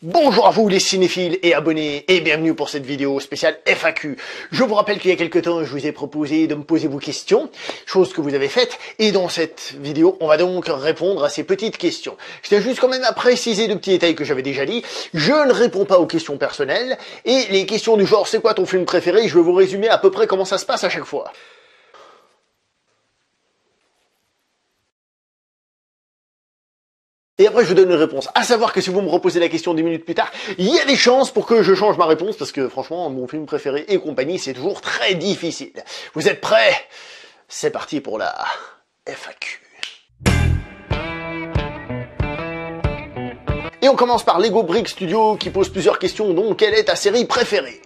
Bonjour à vous les cinéphiles et abonnés et bienvenue pour cette vidéo spéciale FAQ. Je vous rappelle qu'il y a quelques temps je vous ai proposé de me poser vos questions, chose que vous avez faite, et dans cette vidéo on va donc répondre à ces petites questions. Je tiens juste quand même à préciser de petits détails que j'avais déjà dit, je ne réponds pas aux questions personnelles, et les questions du genre c'est quoi ton film préféré, je vais vous résumer à peu près comment ça se passe à chaque fois. Et après je vous donne une réponse, à savoir que si vous me reposez la question 10 minutes plus tard, il y a des chances pour que je change ma réponse, parce que franchement, mon film préféré et compagnie, c'est toujours très difficile. Vous êtes prêts? C'est parti pour la FAQ. Et on commence par Lego Brick Studio qui pose plusieurs questions, dont quelle est ta série préférée?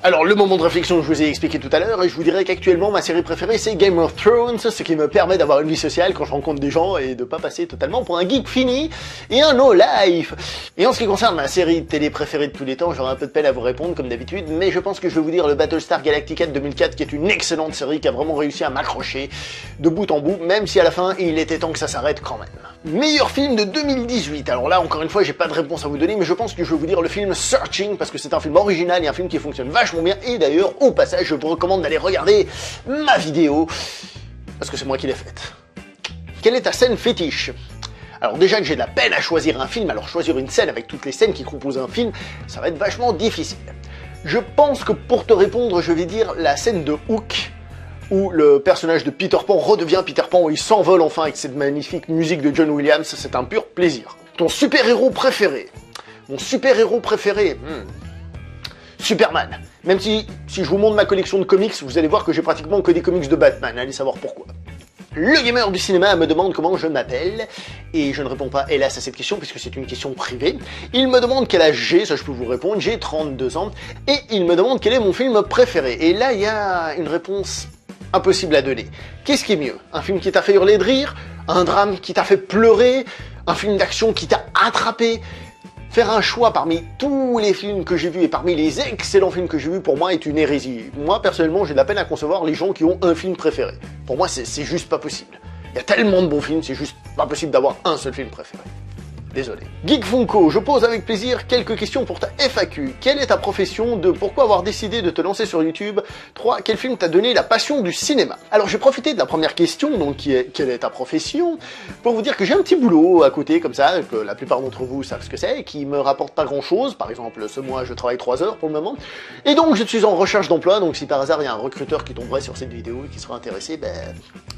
Alors, le moment de réflexion que je vous ai expliqué tout à l'heure, et je vous dirais qu'actuellement, ma série préférée, c'est Game of Thrones, ce qui me permet d'avoir une vie sociale quand je rencontre des gens et de pas passer totalement pour un geek fini et un no-life. Et en ce qui concerne ma série de télé préférée de tous les temps, j'aurai un peu de peine à vous répondre, comme d'habitude, mais je pense que je vais vous dire le Battlestar Galactica de 2004, qui est une excellente série qui a vraiment réussi à m'accrocher de bout en bout, même si à la fin, il était temps que ça s'arrête quand même. Meilleur film de 2018. Alors là, encore une fois, j'ai pas de réponse à vous donner, mais je pense que je vais vous dire le film Searching, parce que c'est un film original et un film qui fonctionne vachement bien, et d'ailleurs, au passage, je vous recommande d'aller regarder ma vidéo, parce que c'est moi qui l'ai faite. Quelle est ta scène fétiche? Alors déjà que j'ai de la peine à choisir un film, alors choisir une scène avec toutes les scènes qui composent un film, ça va être vachement difficile. Je pense que pour te répondre, je vais dire la scène de Hook, où le personnage de Peter Pan redevient Peter Pan, où il s'envole enfin avec cette magnifique musique de John Williams, c'est un pur plaisir. Ton super-héros préféré? Mon super-héros préféré, Superman. Même si je vous montre ma collection de comics, vous allez voir que j'ai pratiquement que des comics de Batman, allez savoir pourquoi. Le gamer du cinéma me demande comment je m'appelle, et je ne réponds pas hélas à cette question puisque c'est une question privée. Il me demande quel âge j'ai, ça je peux vous répondre, j'ai 32 ans, et il me demande quel est mon film préféré. Et là il y a une réponse impossible à donner. Qu'est-ce qui est mieux? Un film qui t'a fait hurler de rire? Un drame qui t'a fait pleurer? Un film d'action qui t'a attrapé? Faire un choix parmi tous les films que j'ai vus et parmi les excellents films que j'ai vus, pour moi, est une hérésie. Moi, personnellement, j'ai de la peine à concevoir les gens qui ont un film préféré. Pour moi, c'est juste pas possible. Il y a tellement de bons films, c'est juste pas possible d'avoir un seul film préféré. Désolé. Geek Funko, je pose avec plaisir quelques questions pour ta FAQ. Quelle est ta profession? 2. Pourquoi avoir décidé de te lancer sur YouTube? 3. Quel film t'a donné la passion du cinéma? Alors, j'ai profité de la première question, donc qui est quelle est ta profession, pour vous dire que j'ai un petit boulot à côté, comme ça, que la plupart d'entre vous savent ce que c'est, qui me rapporte pas grand chose. Par exemple, ce mois, je travaille 3 heures pour le moment. Et donc, je suis en recherche d'emploi, donc si par hasard, il y a un recruteur qui tomberait sur cette vidéo et qui sera intéressé,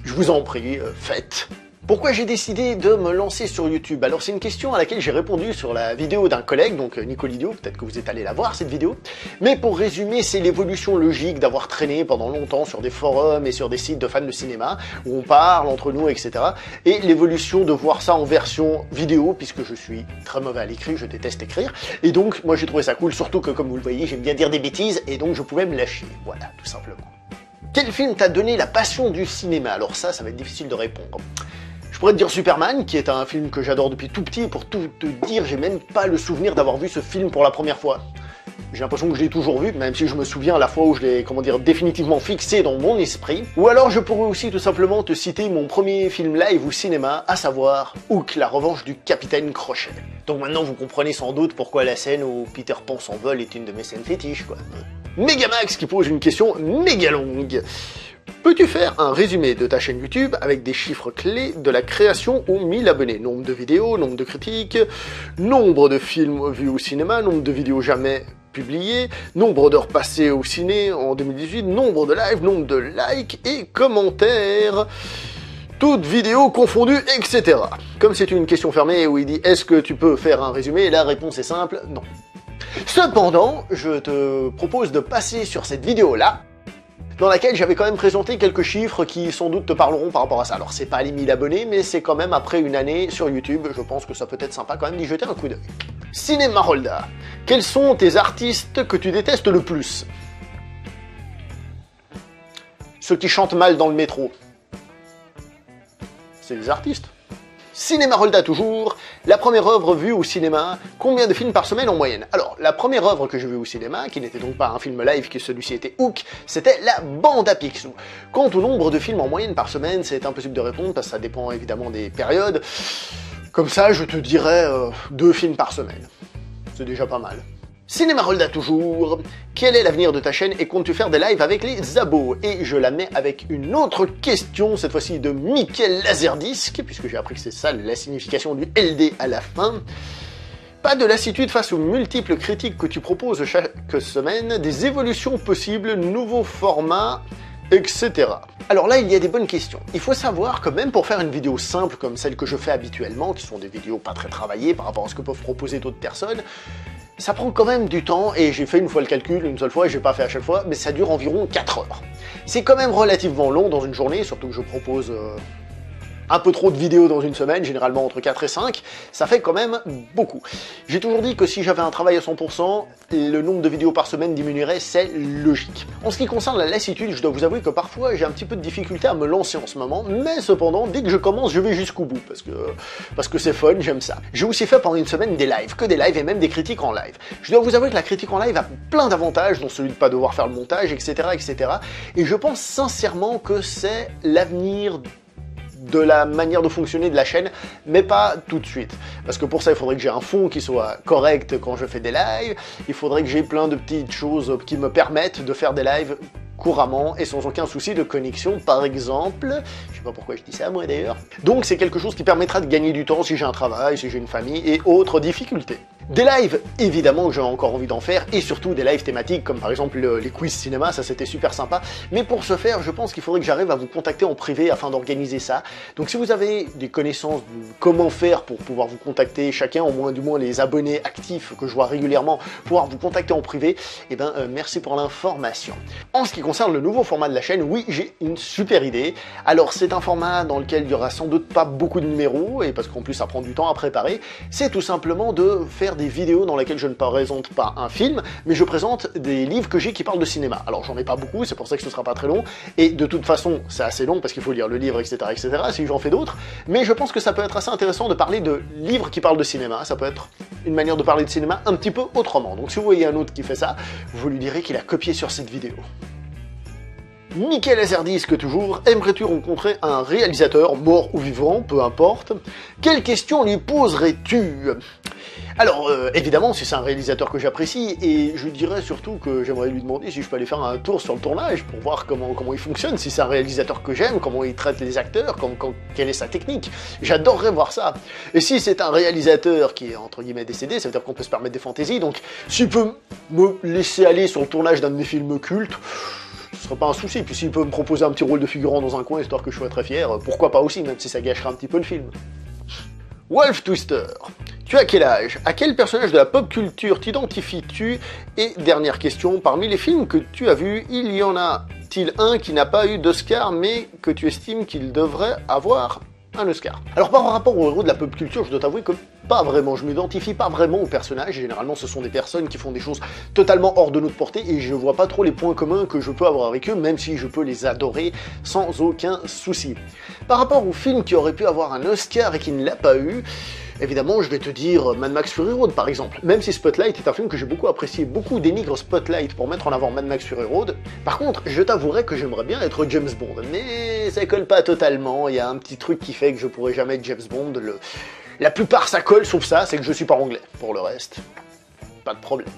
je vous en prie, faites. Pourquoi j'ai décidé de me lancer sur YouTube? Alors c'est une question à laquelle j'ai répondu sur la vidéo d'un collègue, donc Nicolidio, peut-être que vous êtes allé la voir cette vidéo. Mais pour résumer, c'est l'évolution logique d'avoir traîné pendant longtemps sur des forums et sur des sites de fans de cinéma, où on parle entre nous, etc. Et l'évolution de voir ça en version vidéo, puisque je suis très mauvais à l'écrit, je déteste écrire. Et donc moi j'ai trouvé ça cool, surtout que comme vous le voyez, j'aime bien dire des bêtises, et donc je pouvais me lâcher. Voilà, tout simplement. Quel film t'a donné la passion du cinéma? Alors ça va être difficile de répondre. Je pourrais te dire Superman, qui est un film que j'adore depuis tout petit, et pour tout te dire, j'ai même pas le souvenir d'avoir vu ce film pour la première fois. J'ai l'impression que je l'ai toujours vu, même si je me souviens à la fois où je l'ai, définitivement fixé dans mon esprit. Ou alors je pourrais aussi tout simplement te citer mon premier film live au cinéma, à savoir Hook, la revanche du Capitaine Crochet. Donc maintenant vous comprenez sans doute pourquoi la scène où Peter Pan s'envole est une de mes scènes fétiches, quoi. Megamax qui pose une question méga longue. Peux-tu faire un résumé de ta chaîne YouTube avec des chiffres clés de la création aux 1000 abonnés? Nombre de vidéos, nombre de critiques, nombre de films vus au cinéma, nombre de vidéos jamais publiées, nombre d'heures passées au ciné en 2018, nombre de lives, nombre de likes et commentaires, toutes vidéos confondues, etc. Comme c'est une question fermée où il dit « Est-ce que tu peux faire un résumé ?» La réponse est simple, non. Cependant, je te propose de passer sur cette vidéo-là, dans laquelle j'avais quand même présenté quelques chiffres qui sans doute te parleront par rapport à ça. Alors c'est pas les 1000 abonnés, mais c'est quand même après une année sur YouTube, je pense que ça peut être sympa quand même d'y jeter un coup d'œil. Cinéma Rolda, quels sont tes artistes que tu détestes le plus? Ceux qui chantent mal dans le métro. C'est des artistes. Cinéma Rolda toujours, la première œuvre vue au cinéma, combien de films par semaine en moyenne? Alors, la première œuvre que j'ai vue au cinéma, qui n'était donc pas un film live, que celui-ci était Hook, c'était la bande à Picsou. Quant au nombre de films en moyenne par semaine, c'est impossible de répondre, parce que ça dépend évidemment des périodes. Comme ça, je te dirais 2 films par semaine. c'est déjà pas mal. Cinéma Rolda toujours. Quel est l'avenir de ta chaîne et comptes-tu faire des lives avec les abos? Et je la mets avec une autre question, cette fois-ci de Michael Laserdisc, puisque j'ai appris que c'est ça la signification du LD à la fin. Pas de lassitude face aux multiples critiques que tu proposes chaque semaine, des évolutions possibles, nouveaux formats, etc. Alors là, il y a des bonnes questions. Il faut savoir que même pour faire une vidéo simple comme celle que je fais habituellement, qui sont des vidéos pas très travaillées par rapport à ce que peuvent proposer d'autres personnes, ça prend quand même du temps, et j'ai fait une fois le calcul, une seule fois, et j'ai pas fait à chaque fois, mais ça dure environ 4 heures. C'est quand même relativement long dans une journée, surtout que je propose un peu trop de vidéos dans une semaine, généralement entre 4 et 5, ça fait quand même beaucoup. J'ai toujours dit que si j'avais un travail à 100%, le nombre de vidéos par semaine diminuerait, c'est logique. En ce qui concerne la lassitude, je dois vous avouer que parfois j'ai un petit peu de difficulté à me lancer en ce moment, mais cependant, dès que je commence, je vais jusqu'au bout, parce que c'est fun, j'aime ça. J'ai aussi fait pendant une semaine des lives, que des lives et même des critiques en live. Je dois vous avouer que la critique en live a plein d'avantages, dont celui de pas devoir faire le montage, etc., etc. Et je pense sincèrement que c'est l'avenir de la manière de fonctionner de la chaîne, mais pas tout de suite. Parce que pour ça, il faudrait que j'ai un fond qui soit correct quand je fais des lives, il faudrait que j'ai plein de petites choses qui me permettent de faire des lives couramment et sans aucun souci de connexion, par exemple. Je sais pas pourquoi je dis ça, moi, d'ailleurs. Donc c'est quelque chose qui permettra de gagner du temps si j'ai un travail, si j'ai une famille et autres difficultés. Des lives, évidemment, j'ai encore envie d'en faire, et surtout des lives thématiques, comme par exemple les quiz cinéma, ça c'était super sympa. Mais pour ce faire, je pense qu'il faudrait que j'arrive à vous contacter en privé afin d'organiser ça. Donc si vous avez des connaissances de comment faire pour pouvoir vous contacter chacun, au moins du moins les abonnés actifs que je vois régulièrement, pouvoir vous contacter en privé, eh ben merci pour l'information. En ce qui concerne le nouveau format de la chaîne, oui, j'ai une super idée. Alors c'est un format dans lequel il y aura sans doute pas beaucoup de numéros, et parce qu'en plus ça prend du temps à préparer, c'est tout simplement de faire des vidéos dans lesquelles je ne présente pas un film, mais je présente des livres que j'ai qui parlent de cinéma. Alors j'en ai pas beaucoup, c'est pour ça que ce sera pas très long, et de toute façon c'est assez long parce qu'il faut lire le livre, etc., etc., si j'en fais d'autres, mais je pense que ça peut être assez intéressant de parler de livres qui parlent de cinéma, ça peut être une manière de parler de cinéma un petit peu autrement. Donc si vous voyez un autre qui fait ça, vous lui direz qu'il a copié sur cette vidéo. Michael Laserdisc toujours, aimerais-tu rencontrer un réalisateur, mort ou vivant, peu importe? Quelle question lui poserais-tu? Alors, évidemment, si c'est un réalisateur que j'apprécie, et je dirais surtout que j'aimerais lui demander si je peux aller faire un tour sur le tournage pour voir comment il fonctionne, si c'est un réalisateur que j'aime, comment il traite les acteurs, quelle est sa technique. J'adorerais voir ça. Et si c'est un réalisateur qui est, entre guillemets, décédé, ça veut dire qu'on peut se permettre des fantaisies, donc s'il peut me laisser aller sur le tournage d'un de mes films cultes, ce serait pas un souci. Puis s'il peut me proposer un petit rôle de figurant dans un coin, histoire que je sois très fier, pourquoi pas aussi, même si ça gâcherait un petit peu le film. Wolf Twister, tu as quel âge? À quel personnage de la pop culture t'identifies-tu? Et dernière question, parmi les films que tu as vus, il y en a-t-il un qui n'a pas eu d'Oscar, mais que tu estimes qu'il devrait avoir un Oscar? Alors par rapport aux héros de la pop culture, je dois t'avouer que pas vraiment, je m'identifie pas vraiment aux personnages, généralement ce sont des personnes qui font des choses totalement hors de notre portée, et je vois pas trop les points communs que je peux avoir avec eux, même si je peux les adorer sans aucun souci. Par rapport au film qui aurait pu avoir un Oscar et qui ne l'a pas eu, évidemment, je vais te dire Mad Max Fury Road, par exemple. Même si Spotlight est un film que j'ai beaucoup apprécié, beaucoup dénigrent Spotlight pour mettre en avant Mad Max Fury Road. Par contre, je t'avouerai que j'aimerais bien être James Bond, mais ça colle pas totalement. Il y a un petit truc qui fait que je pourrais jamais être James Bond. La plupart ça colle, sauf ça, c'est que je suis pas anglais. Pour le reste, pas de problème.